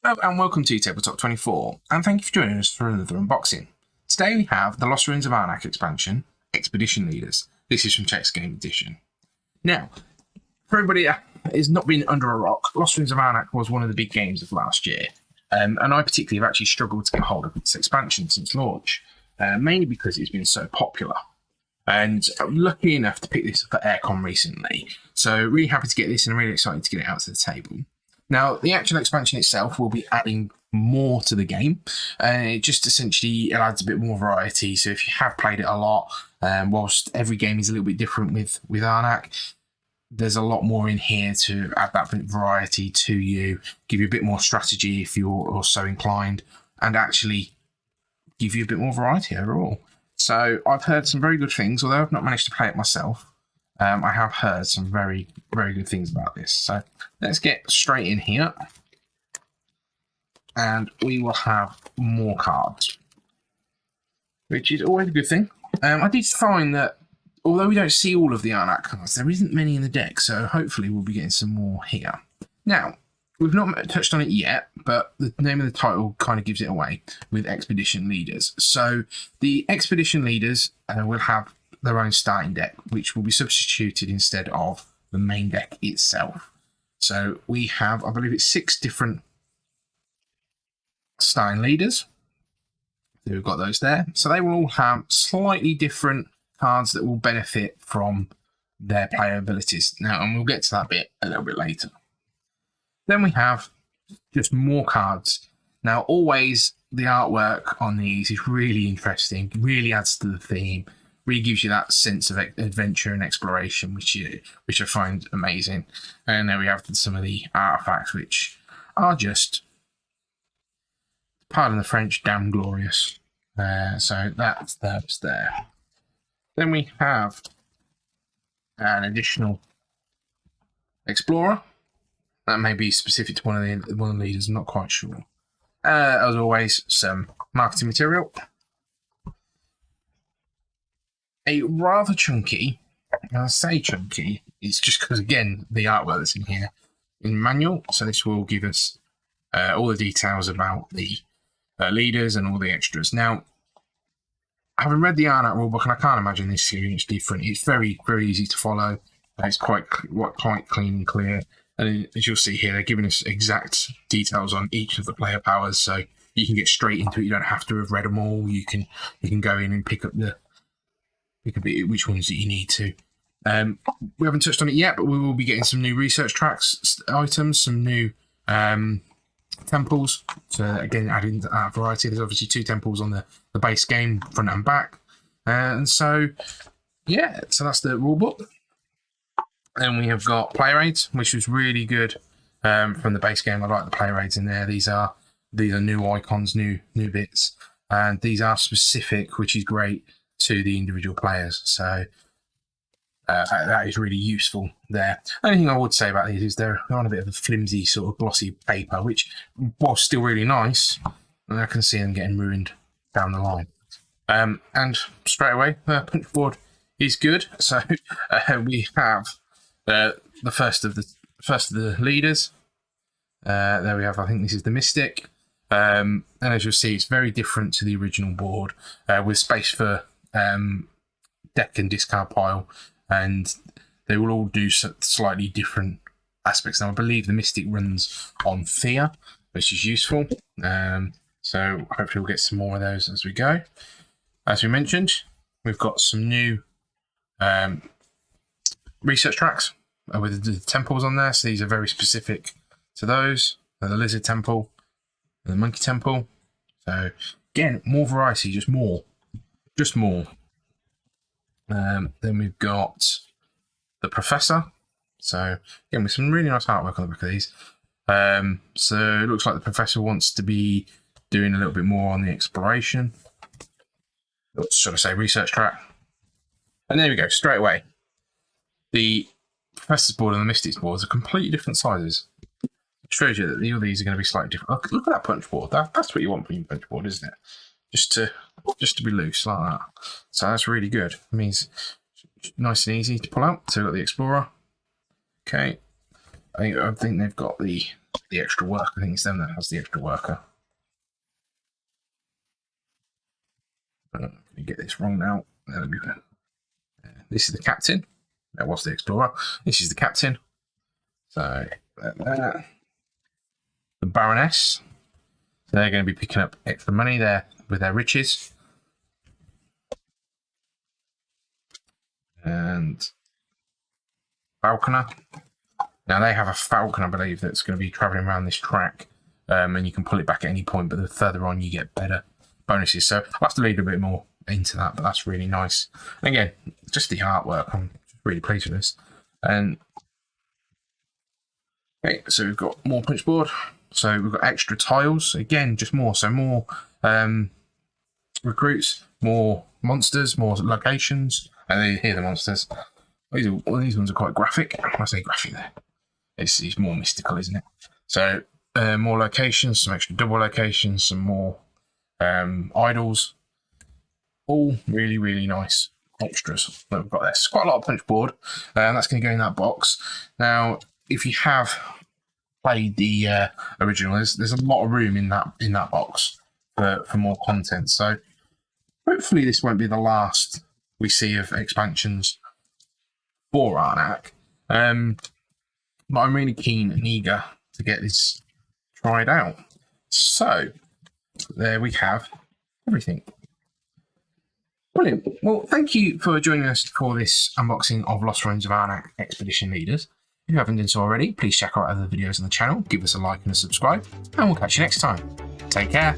Hello and welcome to Tabletop 24, and thank you for joining us for another unboxing. Today we have the Lost Ruins of Arnak expansion, Expedition Leaders. This is from Chex Game Edition. Now, for everybody that has not been under a rock, Lost Ruins of Arnak was one of the big games of last year, and I particularly have actually struggled to get hold of its expansion since launch, mainly because it's been so popular. And I'm lucky enough to pick this up at Aircon recently, so really happy to get this and I'm really excited to get it out to the table. Now, the actual expansion itself will be adding more to the game. It just essentially adds a bit more variety. So if you have played it a lot, whilst every game is a little bit different with Arnak, there's a lot more in here to add that variety to you, give you a bit more strategy if you're so inclined, and actually give you a bit more variety overall. So I've heard some very good things, although I've not managed to play it myself. I have heard some very, very good things about this. So let's get straight in here. And we will have more cards, which is always a good thing. I did find that, although we don't see all of the Arnak cards, there isn't many in the deck. So hopefully we'll be getting some more here. Now, we've not touched on it yet, but the name of the title kind of gives it away with Expedition Leaders. So the Expedition Leaders will have their own starting deck, which will be substituted instead of the main deck itself. So we have, I believe it's 6 different starting leaders. So we've got those there. So they will all have slightly different cards that will benefit from their player abilities. Now, and we'll get to that bit a little bit later. Then we have just more cards. Now, always the artwork on these is really interesting, really adds to the theme. Really gives you that sense of adventure and exploration, which I find amazing. And there we have some of the artifacts, which are just, pardon the French, damn glorious. So that's there. Then we have an additional explorer. That may be specific to one of the leaders. I'm not quite sure. As always, some marketing material. A rather chunky, and I say chunky, it's just because, again, the artwork that's in here in manual. So this will give us all the details about the leaders and all the extras. Now, having read the Arnak rulebook, and I can't imagine this series different, it's very, very easy to follow. It's quite clean and clear. And as you'll see here, they're giving us exact details on each of the player powers, so you can get straight into it. You don't have to have read them all. You can go in and pick up which ones that you need to. We haven't touched on it yet, but we will be getting some new research tracks items, some new temples. So again, adding that variety. There's obviously 2 temples on the base game, front and back. And so, yeah, so that's the rule book. Then we have got player aids, which was really good from the base game. I like the player aids in there. These are new icons, new bits, and these are specific, which is great, to the individual players. So that is really useful there. The only thing I would say about these is they're on a bit of a flimsy sort of glossy paper, which, while still really nice, I can see them getting ruined down the line. And straight away, the punch board is good. So we have the first of the leaders. There we have, I think this is the Mystic. And as you'll see, it's very different to the original board, with space for deck and discard pile, and they will all do slightly different aspects. Now, I believe the Mystic runs on fear, which is useful. So hopefully we'll get some more of those as we go. As we mentioned, we've got some new research tracks with the temples on there. So these are very specific to those. The Lizard Temple, and the Monkey Temple. So again, more variety, just more. Then we've got the Professor. So again, with some really nice artwork on the back of these. So it looks like the Professor wants to be doing a little bit more on the exploration. Or should I say research track? And there we go, straight away. The Professor's board and the Mystic's boards are completely different sizes. It shows you that all these are going to be slightly different. Look at that punch board. That's what you want from your punch board, isn't it? Just to be loose like that. So that's really good. It means nice and easy to pull out. So we've got the Explorer. Okay. I think they've got the the extra work. I think it's them that has the extra worker. Let me get this wrong now. There we go. This is the captain. That was the explorer. This is the captain. So the Baroness. So they're going to be picking up extra money there with their riches. And Falconer. Now they have a Falcon, I believe, that's going to be travelling around this track. And you can pull it back at any point, but the further on you get better bonuses. So I'll have to lead a bit more into that, but that's really nice. And again, just the artwork. I'm really pleased with this. And okay, so we've got more punch board. So we've got extra tiles. Again, just more. So more recruits, more monsters, more locations. And here are the monsters. These ones are quite graphic. I say graphic there. It's more mystical, isn't it? So more locations, some extra double locations, some more idols. All really, really nice extras that we've got there. It's quite a lot of punch board, and that's going to go in that box. Now, if you have played the original, there's a lot of room in that box for more content. So hopefully this won't be the last we see of expansions for Arnak. But I'm really keen and eager to get this tried out. So there we have everything. Brilliant. Well, thank you for joining us for this unboxing of Lost Ruins of Arnak Expedition Leaders. If you haven't done so already, please check out other videos on the channel, give us a like and a subscribe, and we'll catch you next time. Take care.